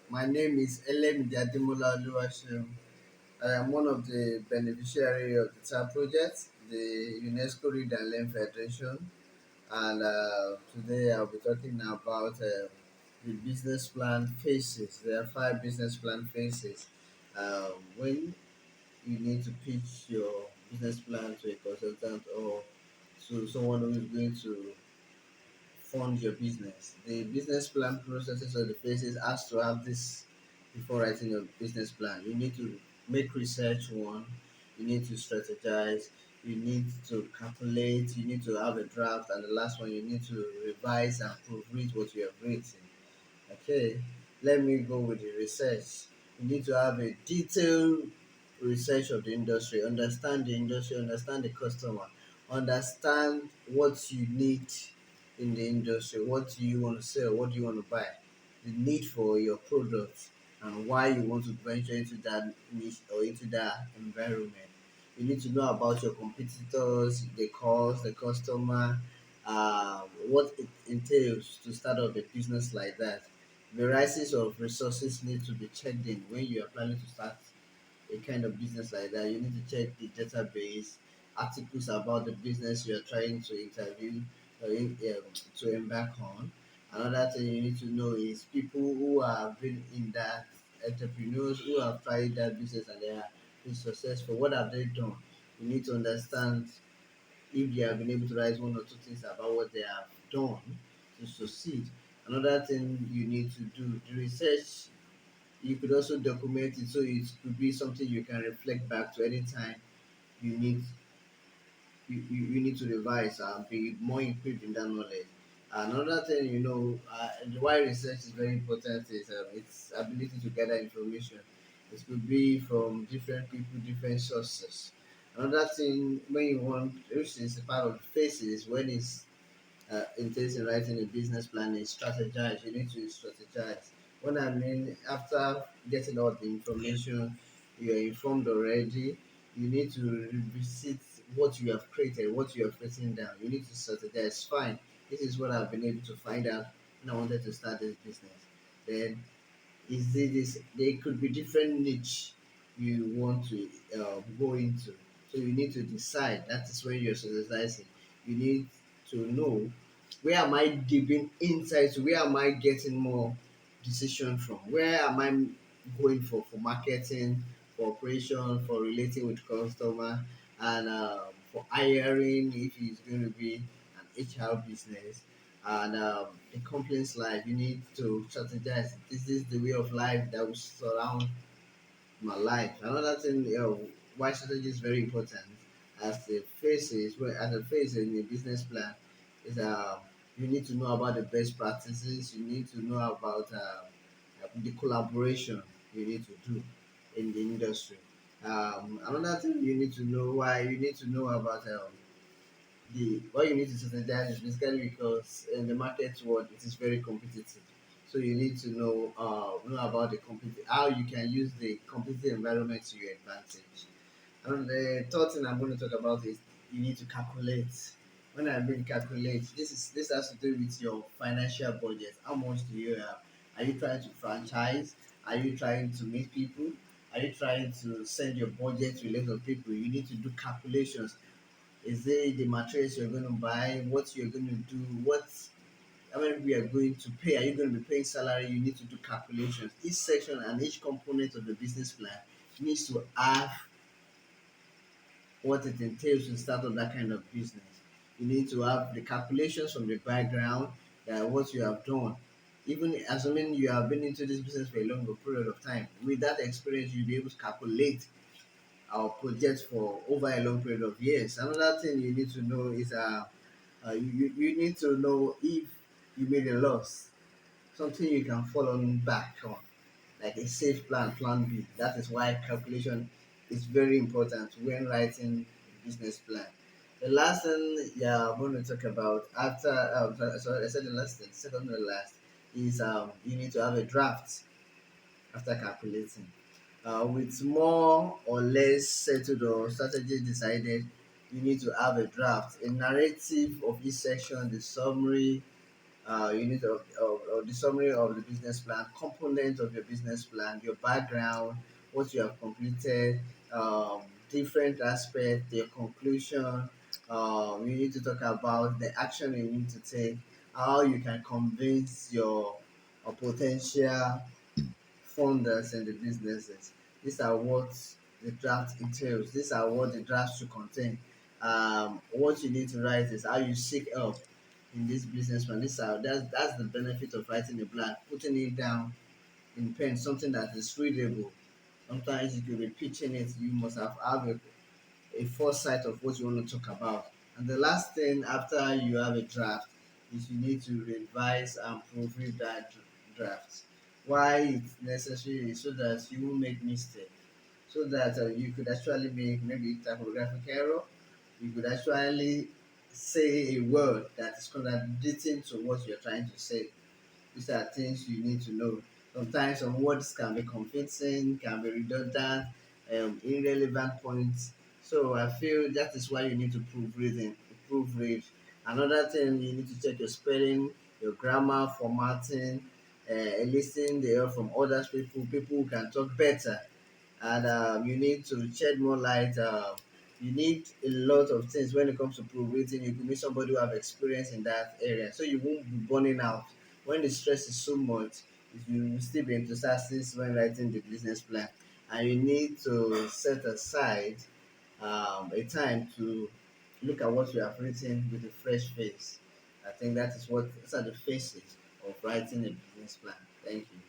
My name is Elem Diademola Oluwaseun. I am one of the beneficiary of the TAP project, the UNESCO Read and Learn Federation, and today I'll be talking about the business plan phases. There are five business plan phases. When you need to pitch your business plan to a consultant or to someone who is going to fund your business. The business plan processes or the phases has to have this before writing your business plan. You need to make research one, you need to strategize, you need to calculate, you need to have a draft, and the last one you need to revise and proofread what you have written. Okay, let me go with the research. You need to have a detailed research of the industry, understand the customer, understand what you need in the industry, what do you want to sell, what do you want to buy, the need for your product, and why you want to venture into that niche or into that environment. You need to know about your competitors, the cost, the customer, what it entails to start up a business like that. Varieties of resources need to be checked in when you are planning to start a kind of business like that. You need to check the database, articles about the business you are trying to interview to embark on. Another thing you need to know is people who have been in that, entrepreneurs who have tried that business and they are been successful. What have they done? You need to understand if they have been able to write one or two things about what they have done to succeed. Another thing you need to do the research. You could also document it so it could be something you can reflect back to anytime you need you need to revise and be more equipped in that knowledge. Another thing, why research is very important is its ability to gather information. It could be from different people, different sources. Another thing, when you want, which is a part of the phases, when it's intense in writing a business plan is strategize. You need to strategize. When I mean after getting all the information, you are informed already. You need to revisit what you have created, what you have written down. You need to strategize. Fine. This is what I've been able to find out when I wanted to start this business. Then is this there could be different niche you want to go into, so you need to decide. That is when you're strategizing. You need to know, where am I giving insights, where am I getting more decision from, where am I going for marketing, for operation, for relating with customer, and for hiring if it's going to be an HR business, and the company's life. You need to strategize. This is the way of life that will surround my life. Another thing, why strategy is very important as a phase in a business plan is you need to know about the best practices. You need to know about the collaboration you need to do in the industry. Another thing you need to know, why you need to know about the why you need to strategize is basically because in the market world it is very competitive. So you need to know about the how you can use the competitive environment to your advantage. And the third thing I'm going to talk about is you need to calculate. When I mean calculate, this has to do with your financial budget. How much do you have? Are you trying to franchise? Are you trying to meet people? Are you trying to send your budget to a lot of people? You need to do calculations. Is it the materials you're going to buy? What you're going to do? How many we are going to pay? Are you going to be paying salary? You need to do calculations. Each section and each component of the business plan needs to have what it entails to start up that kind of business. You need to have the calculations from the background that what you have done. Even assuming you have been into this business for a longer period of time, with that experience, you'll be able to calculate our projects for over a long period of years. Another thing you need to know is you need to know if you made a loss, something you can fall on back on, like a safe plan, plan B. That is why calculation is very important when writing a business plan. The last thing, yeah, I'm going to talk about after, sorry, I said the last thing, second to the last, is you need to have a draft after calculating. With more or less settled or strategy decided, you need to have a draft, a narrative of each section, the summary, unit of the summary of the business plan, component of your business plan, your background, what you have completed, different aspects, your conclusion. You need to talk about the action you need to take, how you can convince your potential funders and the businesses. These are what the draft entails. These are what the draft should contain. What you need to write is how you seek help in this business plan. That's the benefit of writing a plan, putting it down in pen, something that is readable. Sometimes you could be pitching it, you must have a foresight of what you want to talk about. And the last thing after you have a draft is you need to revise and proofread that draft. Why it's necessary is so that you won't make mistake, so that you could actually make maybe typographic error. You could actually say a word that is contradicting to what you're trying to say. These are things you need to know. Sometimes some words can be confusing, can be redundant, irrelevant points. So I feel that is why you need to proofread. Another thing, you need to check your spelling, your grammar, formatting, listening the help from other people who can talk better, and you need to shed more light. You need a lot of things when it comes to proofreading. You could meet somebody who have experience in that area, so you won't be burning out. When the stress is so much, you will still be enthusiastic when writing the business plan, and you need to set aside a time to look at what you have written with a fresh face. I think that is what those are the phases of writing a business plan. Thank you.